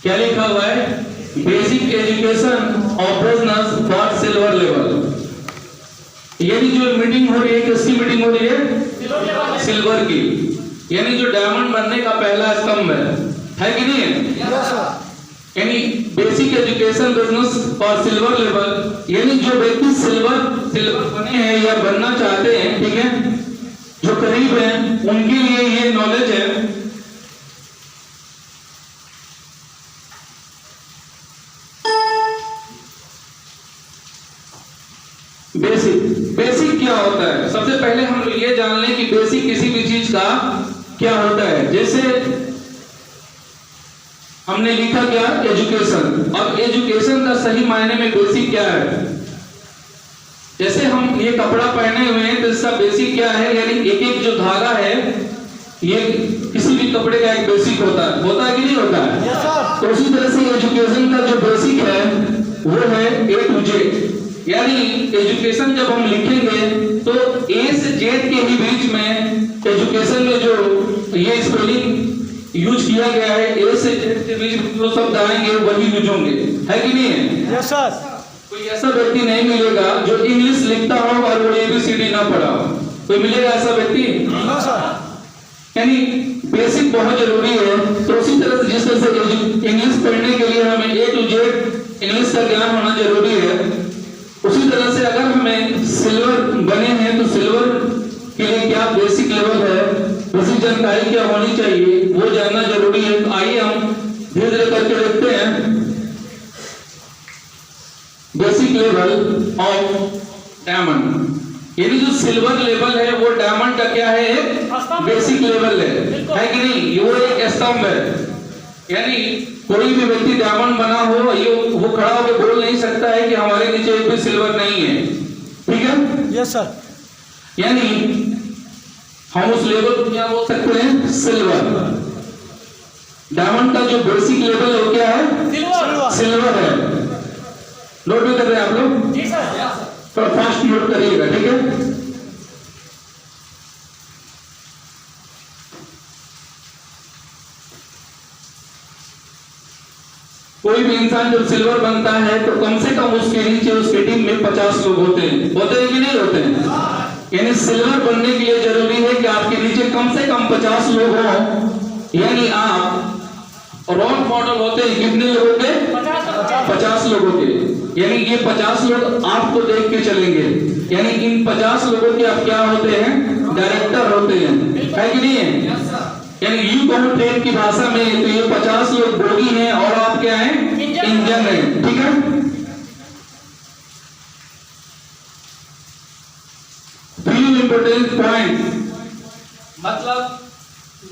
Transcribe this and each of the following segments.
क्या लिखा हुआ है? Basic education of business for silver level. यानी जो मीटिंग हो रही है, किसकी मीटिंग हो रही है? सिल्वर की। यानी जो डायमंड बनने का पहला स्तंभ है कि नहीं है? यानी basic education business for silver level, यानी जो व्यक्ति सिल्वर बने हैं या बनना चाहते हैं, ठीक है, जो करीब हैं, उनके लिए ये नॉलेज है। बेसिक क्या होता है? सबसे पहले हम ये जान लें कि बेसिक किसी भी चीज का क्या होता है। जैसे हमने लिखा क्या? एजुकेशन। अब एजुकेशन का सही मायने में बेसिक क्या है? जैसे हम ये कपड़ा पहने हुए हैं तो इसका बेसिक क्या है? यानी एक एक जो धागा है, ये किसी भी कपड़े का एक बेसिक होता है कि नहीं होता है? तो उसी तरह से एजुकेशन का जो बेसिक है वो है A to Z। यानी एजुकेशन जब हम लिखेंगे तो A से Z के ही बीच में एजुकेशन में जो ये स्पेलिंग यूज किया गया है, A से Z के बीच में जो शब्द आएंगे वही यूज होंगे, है कि नहीं है? Yes sir. कोई ऐसा व्यक्ति नहीं मिलेगा जो इंग्लिश लिखता हो और वो ABCD ना पढ़ा हो। कोई मिलेगा ऐसा व्यक्ति? No sir. यानी बेसिक बहुत जरूरी है। तो उसी तरह से जिस तरह से इंग्लिश पढ़ने के लिए हमें A to Z इंग्लिश का ज्ञान होना जरूरी है, उसी तरह से अगर हमें सिल्वर बने हैं तो सिल्वर के लिए क्या बेसिक लेवल है, उसकी जानकारी क्या होनी चाहिए, वो जानना जरूरी है। तो आइए हम धीरे धीरे करके देखते हैं। बेसिक लेवल ऑफ डायमंड, यानी जो सिल्वर लेवल है वो डायमंड का क्या है? एक बेसिक लेवल है कि नहीं? वो एक स्तंभ है। यानी कोई भी व्यक्ति डायमंड बना हो, ये वो खड़ा होकर बोल नहीं सकता है कि हमारे नीचे एक भी सिल्वर नहीं है, ठीक है? Yes sir. यानी हम उस लेवल को क्या बोल सकते हैं? सिल्वर। डायमंड का जो बेसिक लेवल है वो क्या है? सिल्वर है। नोट भी कर रहे हैं आप लोग? जी सर। तो फास्ट नोट करिएगा, ठीक है? कोई भी इंसान जब सिल्वर बनता है तो कम से कम उसके नीचे उसके टीम में 50 लोग होते हैं कि नहीं होते हैं? यानी सिल्वर बनने के लिए जरूरी है कि आपके नीचे कम से कम 50 लोग हों। यानी आप रोल मॉडल होते हैं कितने लोगों के? 50 लोगों के। यानी ये 50 लोग आपको देख के चलेंगे। यानी इन 50 लोगों के आप क्या होते हैं? डायरेक्टर होते हैं, है कि नहीं है? यानी यू कहो ट्रेन की भाषा में तो ये 50 लोग बोगी हैं और आप क्या हैं? इंजन है, ठीक है? थ्री इंपॉर्टेंट पॉइंट, मतलब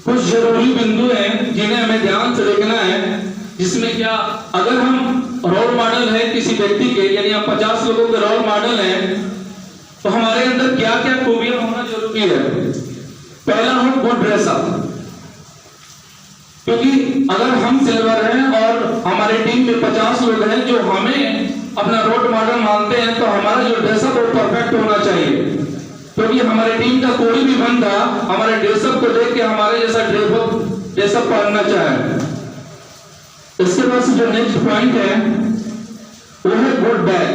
कुछ जरूरी बिंदु हैं जिन्हें हमें ध्यान से देखना है। जिसमें क्या, अगर हम रोल मॉडल है किसी व्यक्ति के, यानी हम 50 लोगों के रोल मॉडल हैं, तो हमारे अंदर क्या क्या खूबियां होना जरूरी है? पहला हो गुड ड्रेसअप, क्योंकि अगर हम सिल्वर हैं और हमारे टीम में 50 लोग हैं जो हमें अपना रोल मॉडल मानते हैं, तो हमारा जो ड्रेसअप वो परफेक्ट होना चाहिए। क्योंकि हमारे टीम का कोई भी बंदा हमारे ड्रेसअप को देख के हमारे जैसा ड्रेसअप पहनना चाहे। इसके बाद जो नेक्स्ट पॉइंट है वो है गुड बैग,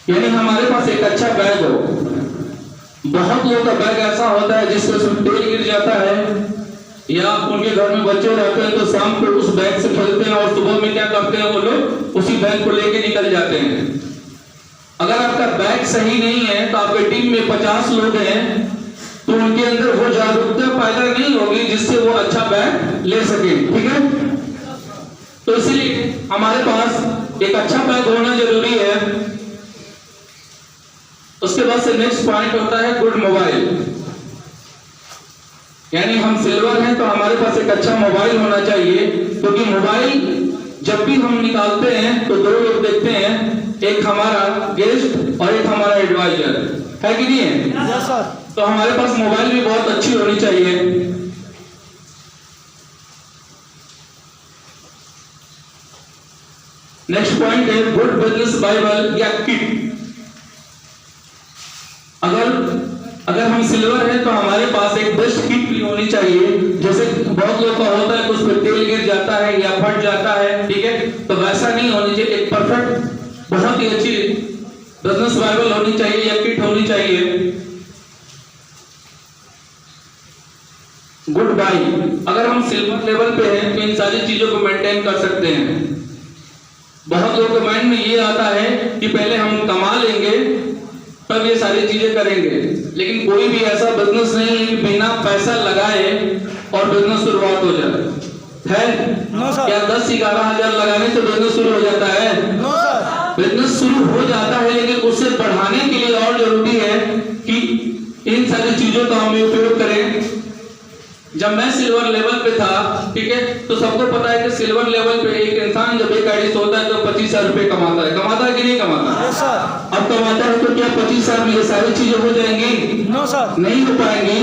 यानी हमारे पास एक अच्छा बैग हो। बहुत लोगों का बैग ऐसा होता है जिससे उसमें तेल गिर जाता है, या उनके घर में बच्चे रहते हैं तो शाम को उस बैग से खेलते हैं और सुबह में क्या करते हैं वो लोग? उसी बैग को लेके निकल जाते हैं। अगर आपका बैग सही नहीं है तो आपके टीम में 50 लोग हैं तो उनके अंदर वो जागरूकता पैदा नहीं होगी जिससे वो अच्छा बैग ले सके, ठीक है? तो इसलिए हमारे पास एक अच्छा बैग होना जरूरी है। उसके बाद से नेक्स्ट पॉइंट होता है गुड मोबाइल, यानी हम सिल्वर हैं तो हमारे पास एक अच्छा मोबाइल होना चाहिए। क्योंकि मोबाइल जब भी हम निकालते हैं तो दो लोग देखते हैं, एक हमारा गेस्ट और एक हमारा एडवाइजर, है कि नहीं है? Yes sir. तो हमारे पास मोबाइल भी बहुत अच्छी होनी चाहिए। नेक्स्ट पॉइंट है गुड बिजनेस बाइबल या किट। अगर हम सिल्वर है तो हमारे पास एक बेस्ट किट भी होनी चाहिए। जैसे बहुत लोग का होता है कि उस पर तेल है, ठीक है। तो वैसा नहीं होनी चाहिए, एक परफेक्ट बहुत ही अच्छी बिजनेस बाइबल होनी चाहिए या किट होनी चाहिए। Good by. अगर हम सिल्वर लेवल पे हैं तो इन सारी चीजों को मेंटेन कर सकते हैं। बहुत लोगों के माइंड में ये आता है कि पहले हम कमा लेंगे तब ये सारी चीजें करेंगे, लेकिन कोई भी ऐसा बिजनेस नहीं है कि बिना पैसा लगाए और बिजनेस शुरुआत हो जाए है। No sir. क्या 10-11 हजार लगाने से बिजनेस शुरू हो जाता है? No sir. बिजनेस शुरू हो जाता है, लेकिन उसे बढ़ाने के लिए और जरूरी है कि इन सारी चीजों का हम उपयोग करें। जब मैं सिल्वर लेवल पे था, ठीक है, तो सबको पता है कि सिल्वर लेवल पे एक इंसान जब एक आईडी से होता है तो 25,000 रुपए कमाता है कि नहीं कमाता? Yes sir. अब कमाता है तो क्या 25,000 में ये सारी चीजें हो जाएंगी? No sir. नहीं हो पाएंगी।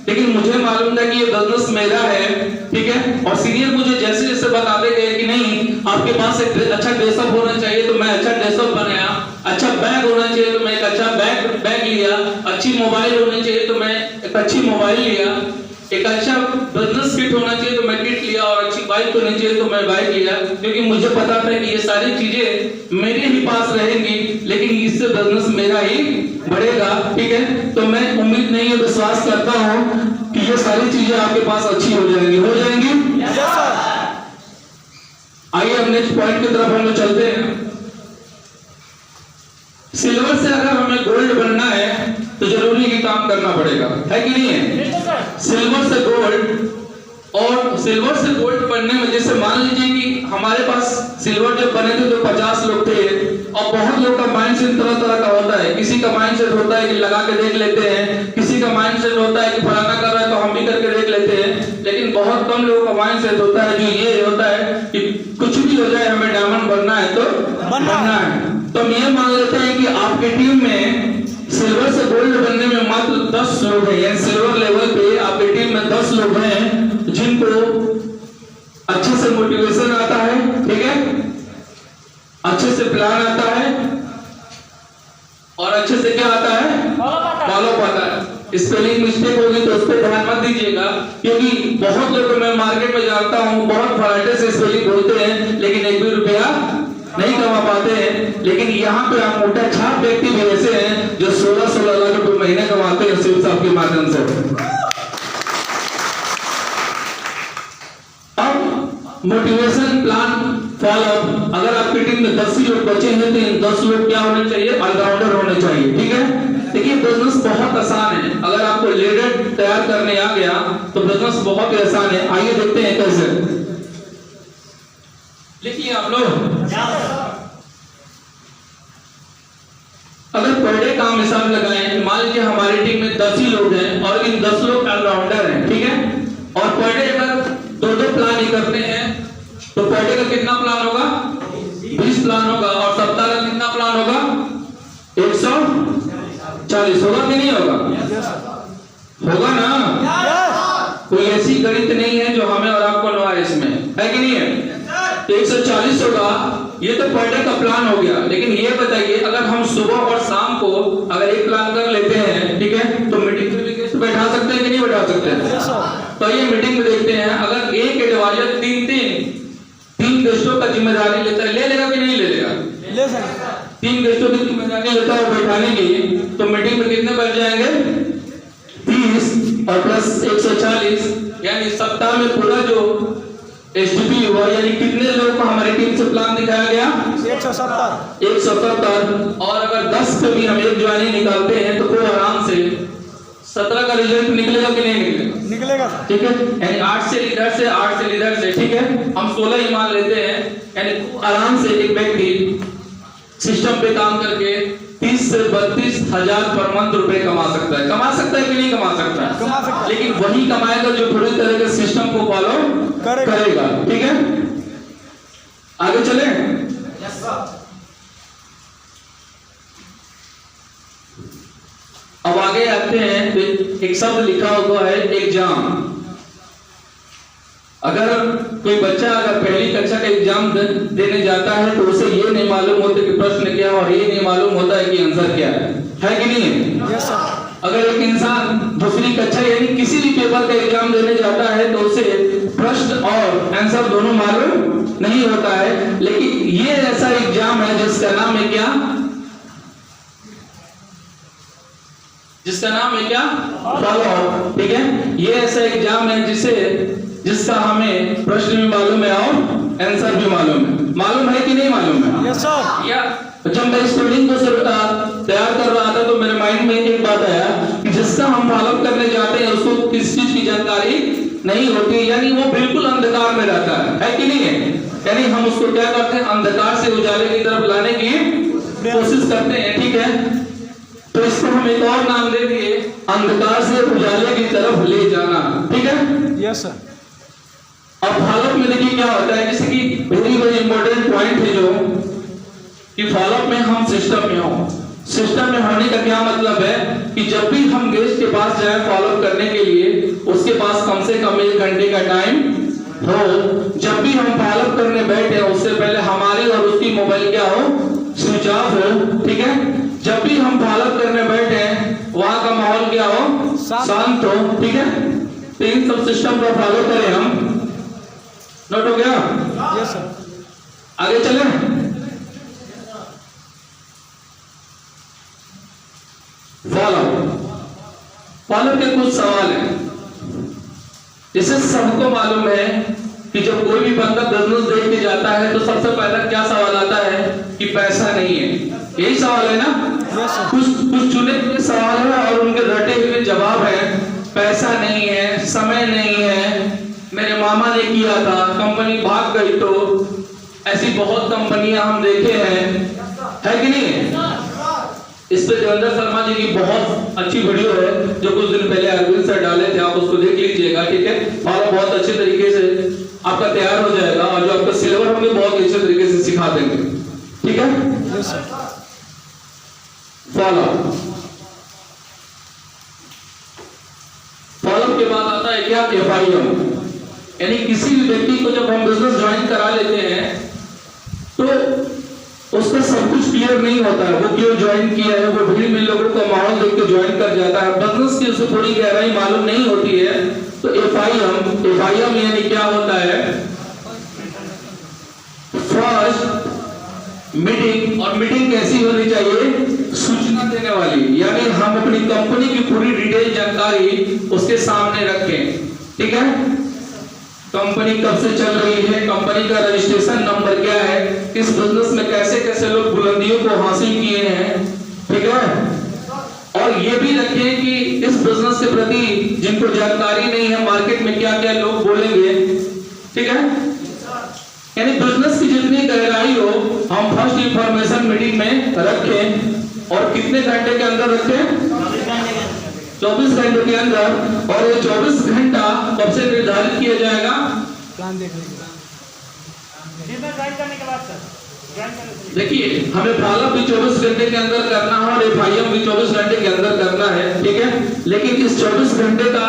लेकिन मुझे मालूम था कि ये बिजनेस मेरा है, ठीक है, और सीनियर मुझे जैसे जैसे बताते गए कि नहीं आपके पास एक अच्छा ड्रेसअप होना चाहिए, तो मैं अच्छा ड्रेसअप बनाया। अच्छा बैग होना चाहिए तो मैं एक अच्छा बैग लिया। अच्छी मोबाइल होनी चाहिए तो मैं एक अच्छी मोबाइल लिया। एक अच्छा बिजनेस किट होना चाहिए तो मैं किट लिया, और अच्छी बाइक होनी चाहिए तो मैं बाइक लिया, क्योंकि मुझे पता था कि ये सारी चीजें मेरे ही पास रहेंगी, लेकिन इससे बिजनेस मेरा ही बढ़ेगा, ठीक है। तो मैं उम्मीद नहीं है, विश्वास करता हूँ कि ये सारी चीजें आपके पास अच्छी हो जाएंगी। Yes sir. आइए हम नेक्स्ट पॉइंट की तरफ हम लोग चलते हैं। सिल्वर से अगर हमें गोल्ड बनना है तो जरूरी है काम करना पड़ेगा, है कि नहीं है? सिल्वर से गोल्ड, और सिल्वर से गोल्ड बनने में जैसे मान लीजिए कि हमारे पास सिल्वर जब बने थे तो 50 लोग थे, और बहुत लोग का माइंडसेट तरह तरह का होता है। किसी का माइंडसेट होता है कि लगा के देख लेते हैं, किसी का माइंडसेट होता है कि फलाना कर रहा है तो हम भी करके देख लेते हैं, लेकिन बहुत कम लोगों का माइंडसेट होता है जो ये होता है कि कुछ भी हो जाए हमें डायमंड बनना है तो बनना है। तो हम ये मान लेते हैं कि आपकी टीम में सिल्वर से गोल्ड बनने में मात्र 10 लोग हैं, यानी सिल्वर लेवल पे आपकी टीम में 10 लोग हैं जिनको अच्छे से मोटिवेशन आता है, ठीक है, अच्छे से प्लान आता है, और अच्छे से क्या आता है, फॉलो आता है। स्पेलिंग मिस्टेक होगी तो उस पर ध्यान मत दीजिएगा, क्योंकि बहुत लोग को मैं मार्केट में जानता हूँ बहुत फराटे से स्पेलिंग बोलते हैं, लेकिन 1 भी रुपया नहीं कमा पाते हैं। लेकिन यहाँ पे आप मोटा छाप व्यक्ति भी ऐसे हैं जो 16-16 लाख रुपए महीने कमाते हैं शिव साहब के माध्यम से। अब मोटिवेशन प्लान फॉलो। अगर आपकी टीम में 10 ही लोग बचे हैं तो इन 10 लोग क्या होने चाहिए, ऑलराउंडर होने चाहिए, ठीक है। देखिए बिजनेस बहुत आसान है, अगर आपको लीडर तैयार करने आ गया तो बिजनेस बहुत ही आसान है। आइए देखते हैं कैसे। देखिए आप लोग अगर पर डे काम हिसाब लगाएं, मान लीजिए हमारी टीम में 10 ही लोग हैं और इन 10 लोग ऑलराउंडर हैं, ठीक है, और पर डे अगर 2-2 प्लान ही करते हैं तो पर डे का कितना प्लान होगा, 20 प्लान होगा, और सप्ताह का कितना प्लान होगा, 140 होगा कि नहीं होगा? होगा ना? कोई ऐसी गणित नहीं है जो हमें और आपको नो है इसमें, है कि नहीं है? 140 होगा, ये तो पर डे का प्लान हो गया। लेकिन ये बताइए अगर हम सुबह और शाम को अगर एक प्लान कर लेते हैं, ठीक है, तो मीटिंग में भी गेस्ट बैठा सकते हैं कि नहीं बैठा सकते हैं? तो ये मीटिंग में देखते हैं अगर एक एडवाइजर 3 गेस्टों का जिम्मेदारी लेता है, ले लेगा कि नहीं ले लेगा? ले सकते। 3 गेस्टों की जिम्मेदारी लेता है बैठाने की, तो मीटिंग में कितने बच जाएंगे, 30 और प्लस 140, यानी सप्ताह में पूरा जो एसडीपी हुआ, यानी कितने लोगों को हमारी टीम से प्लान दिखाया गया, 170। और अगर 10 पे भी हम एक ज्वाइनिंग निकालते हैं तो कोई आराम से 17 का रिजल्ट निकलेगा कि नहीं निकलेगा? निकलेगा, ठीक है। यानी 8 से लीडर से, ठीक है, हम 16 ही मान लेते हैं, यानी आराम से एक व्यक्ति सिस्टम पे काम करके 30 से 32 हजार पर मंथ रुपए कमा सकता है कि नहीं कमा सकता है? कमा सकता है। लेकिन वही कमाएगा जो पूरी तरह के सिस्टम को फॉलो करेगा, ठीक है। आगे चले। अब आगे आते हैं तो एक शब्द लिखा हुआ है एग्जाम। अगर कोई बच्चा अगर पहली कक्षा का एग्जाम देने जाता है तो उसे ये नहीं मालूम होता कि प्रश्न क्या है, और ये नहीं मालूम होता है कि आंसर क्या है कि नहीं है? Yes sir. अगर एक इंसान दूसरी कक्षा यानी किसी भी पेपर का एग्जाम देने जाता है तो उसे प्रश्न और आंसर दोनों मालूम नहीं होता है, लेकिन ये ऐसा एग्जाम है जिसका नाम है क्या, जिसका नाम है क्या, फॉलो अप। ठीक है, ये ऐसा एग्जाम है जिसका हमें प्रश्न भी मालूम है और आंसर भी मालूम है कि नहीं मालूम है? Yes sir. या जब मैं स्टूडेंट को तैयार कर रहा था तो मेरे माइंड में एक बात आया कि जिसका हम फॉलो करने जाते हैं उसको किस चीज की जानकारी नहीं होती, यानी वो बिल्कुल अंधकार में रहता है कि नहीं है? यानी हम उसको क्या करते हैं, अंधकार से उजाले की तरफ लाने की कोशिश करते हैं। ठीक है, तो इसको हम एक और नाम दे दिए, अंधकार से उजाले की तरफ ले जाना। ठीक है, यस सर। अब फॉलोअप में देखिए क्या होता है, जैसे कि वेरी इंपॉर्टेंट पॉइंट है जो कि फॉलोअप में हम सिस्टम में हो। सिस्टम में होने का क्या मतलब है कि जब भी हम गेस्ट के पास जाए फॉलोअप करने के लिए, उसके पास कम से कम 1 घंटे का टाइम हो। जब भी हम फॉलोअप करने बैठे उससे पहले हमारी और उसकी मोबाइल क्या हो, स्विच ऑफ हो। ठीक है, जब भी हम फॉलोअप करने बैठे वहां का माहौल क्या हो, शांत हो। ठीक है, तो इन सब सिस्टम को फॉलो करें हम। नोट हो गया? Yes sir. आगे चलें। फॉलो के कुछ सवाल हैं। जैसे सबको मालूम है कि जब कोई भी बंदा बिजनेस देख के जाता है तो सबसे पहला क्या सवाल आता है कि पैसा नहीं है, यही सवाल है ना? कुछ चुने हुए सवाल है और उनके रटे हुए जवाब है। पैसा नहीं है, समय नहीं है, मेरे मामा ने किया था, कंपनी भाग गई। तो ऐसी बहुत कंपनियां हम देखे हैं, है कि नहीं? इस पे देवेंद्र शर्मा जी की बहुत अच्छी वीडियो है जो कुछ दिन पहले अरविंद सर डाले थे, आप उसको देख लीजिएगा। ठीक है, और बहुत अच्छे तरीके से आपका तैयार हो जाएगा और जो आपका सिलेबस होंगे बहुत अच्छे तरीके से सिखा देंगे। ठीक है, फॉलो के बाद आता है क्या, एफआईएम। यानी किसी भी व्यक्ति को जब हम बिजनेस ज्वाइन करा लेते हैं तो उसका सब कुछ क्लियर नहीं होता है, वो क्यों ज्वाइन किया है, वो भीड़ में लोगों का माहौल देख के ज्वाइन कर जाता है, बिजनेस की उसे थोड़ी गहराई मालूम नहीं होती है। तो एफआईएम यानी क्या होता है, फर्स्ट मीटिंग। और मीटिंग कैसी होनी चाहिए, सूचना देने वाली, यानी हम अपनी कंपनी की पूरी डिटेल जानकारी उसके सामने रखें। ठीक है, कंपनी कब से चल रही है, कंपनी का रजिस्ट्रेशन नंबर क्या है, इस बिजनेस में कैसे कैसे लोग बुलंदियों को हासिल किए हैं। ठीक है, और ये भी रखें कि इस बिजनेस के प्रति जिनको जानकारी नहीं है मार्केट में क्या क्या लोग बोलेंगे। ठीक है, यानी बिजनेस की जितनी गहराई हो हम फर्स्ट इंफॉर्मेशन मीटिंग में रखें। और कितने घंटे के अंदर रखें, 24 घंटे के अंदर। और ये 24 घंटा कब से निर्धारित किया जाएगा, प्लान देखने के बाद सर। देखिए हमें फॉलोअप भी 24 घंटे के अंदर करना है और एफआईएम भी 24 घंटे के अंदर करना है। ठीक है, लेकिन इस 24 घंटे का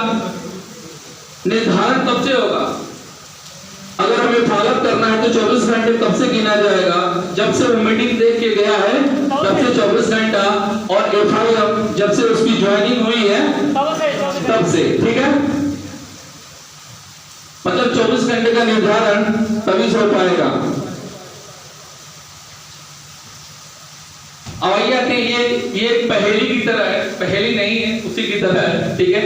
निर्धारण कब से होगा, अगर हमें फॉलोअप करना है तो 24 घंटे कब से गिना जाएगा, जब से वो मीटिंग देख के गया है तब से 24 घंटा, और एफआईएम जब से उसकी ज्वाइनिंग हुई है तब से। ठीक है, मतलब 24 घंटे का निर्धारण तभी हो पाएगा। अवैया के ये पहेली की तरह है, पहेली नहीं है, उसी की तरह है। ठीक है,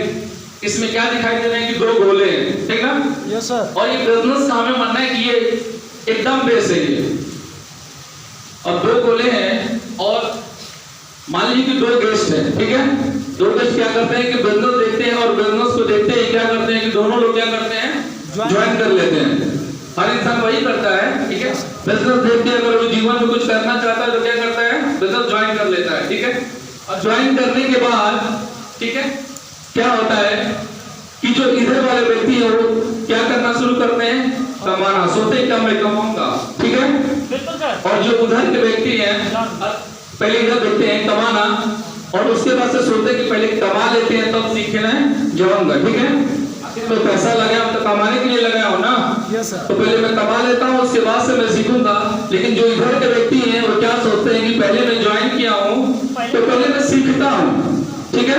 इसमें क्या दिखाई दे रहे हैं कि 2 गोले हैं। ठीक है, यस सर। और ये बिजनेस का हमें मानना है कि ये एकदम बेस है ये, और 2 गोले हैं और मान लीजिए कि 2 गेस्ट हैं। ठीक है, 2 गेस्ट क्या करते हैं कि बिजनेस देखते हैं और बिजनेस को देखते ही क्या करते हैं कि दोनों लोग क्या करते हैं, ज्वाइन कर लेते हैं। हर इंसान वही करता है। ठीक है, बिजनेस देख के अगर वो जीवन में कुछ करना चाहता है तो क्या करता है, बिजनेस ज्वाइन कर लेता है। ठीक है, और ज्वाइन करने के बाद ठीक है क्या होता है कि जो इधर वाले व्यक्ति है वो क्या करना शुरू करते हैं, कमाना, सोते कम मैं कमाऊंगा। ठीक है, और जो उधर के व्यक्ति हैं पहले इधर देखते हैं कमाना, और उसके बाद से सोचते कि पहले कमा लेते हैं तब सीखना है जाऊंगा। ठीक है, तो पैसा लगाया तो कमाने के लिए लगाया हो ना, तो पहले मैं कमा लेता हूँ उसके बाद से मैं सीखूंगा। लेकिन जो इधर के व्यक्ति हैं वो क्या सोचते हैं कि पहले मैं ज्वाइन किया हूँ तो पहले मैं सीखता हूँ। ठीक है,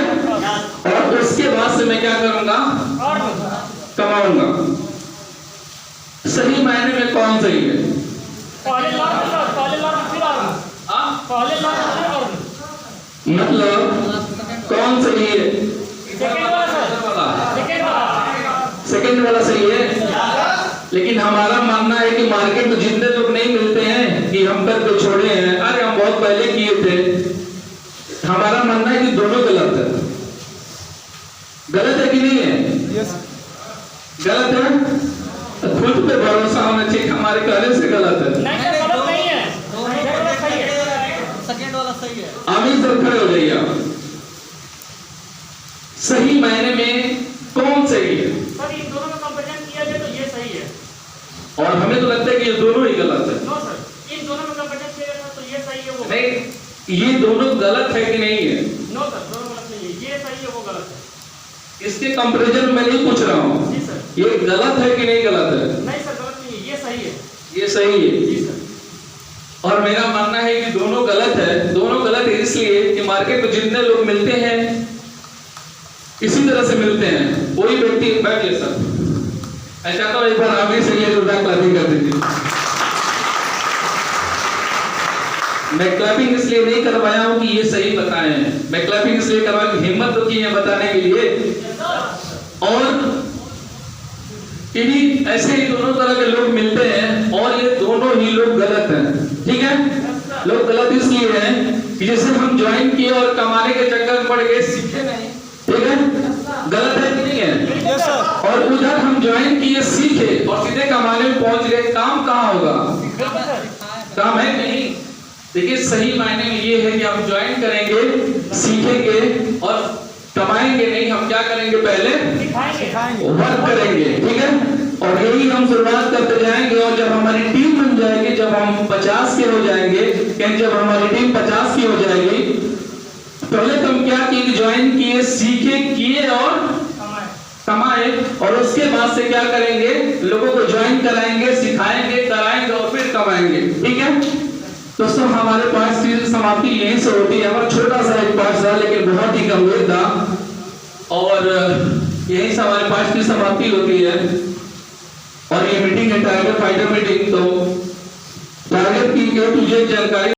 और उसके बाद से मैं क्या करूंगा, कमाऊंगा। सही मायने में में कौन सही है? पहले लॉर्ड सर, पहले लॉर्ड फिर अर्न, हाँ? पहले लॉर्ड फिर अर्न, मतलब कौन सही है? सेकंड वाला सर, सेकंड वाला सही है। लेकिन हमारा मानना है कि मार्केट में जितने लोग नहीं मिलते हैं कि हम करके छोड़े हैं, अरे हम बहुत पहले किए थे, हमारा मानना है कि दोनों गलत है। गलत है कि नहीं है? यस गलत है। तो खुद पे भरोसा होना चाहिए, हमारे कहने से गलत है। नहीं सर, गलत नहीं है, गलत सही है, सेकंड वाला सही है। आमीन सर, खड़े हो जाइए आप। सही मायने में कौन सही है? सर इन दोनों का कंपैरिजन किया जाए तो ये सही है। और हमें तो लगता है कि ये दोनों ही गलत है। नो सर, इन दोनों में कंपैरिजन किया जाए तो ये सही है, वो नहीं, ये दोनों गलत है कि नहीं है? नो सर, दोनों गलत नहीं है, ये सही है, वो गलत है। इसके कंपैरिजन में नहीं पूछ रहा हूँ, जी सर, ये गलत है कि नहीं गलत है? नहीं सर गलत नहीं है, ये सही है। ये सही है। जी सर, और मेरा मानना है कि दोनों गलत है। दोनों गलत है इसलिए कि मार्केट में जितने लोग मिलते हैं इसी तरह से मिलते हैं। कोई व्यक्ति बैठिए सर, ऐसा तो एक बार आगे से ये जोरदार क्लैपिंग कर दीजिए। मैं क्लैपिंग इसलिए नहीं करवाया हूं कि ये सही बताए हैं, मैं क्लैपिंग इसलिए करवाया कि हिम्मत तो की है बताने के लिए। और इन्हीं ऐसे ही दोनों तरह के लोग मिलते हैं और ये दोनों ही लोग गलत हैं। ठीक है, लोग गलत इसलिए हैं कि जैसे हम ज्वाइन किए और कमाने के चक्कर में पड़ गए, सीखे नहीं। ठीक है, गलत है कि नहीं है? यस सर, और उधर हम ज्वाइन किए, सीखे और सीधे कमाने में पहुंच गए, काम कहाँ होगा? बिल्कुल सर, काम है नहीं। देखिए सही मायने में ये है कि हम ज्वाइन करेंगे, सीखेंगे और कमाएंगे नहीं, हम क्या करेंगे? पहले सिखाएंगे, वर्क करेंगे। ठीक है, और यही हम शुरुआत करते जाएंगे और जब हमारी टीम बन जाएगी, जब हम 50 के हो जाएंगे, जब हमारी टीम 50 की हो जाएगी, पहले तो हम क्या किए? ज्वाइन किए, सीखे, किए और कमाए, और उसके बाद से क्या करेंगे? लोगों को ज्वाइन कराएंगे, सिखाएंगे, कराएंगे और फिर कमाएंगे। ठीक है दोस्तों, हमारे पास की समाप्ति यहीं से होती है। हमारा छोटा सा एक पाठ था लेकिन बहुत ही गंभीर था, और यहीं से हमारे पाठ की समाप्ति होती है। और ये मीटिंग है टाइगर फाइटर मीटिंग, तो टारगेट की A to Z जानकारी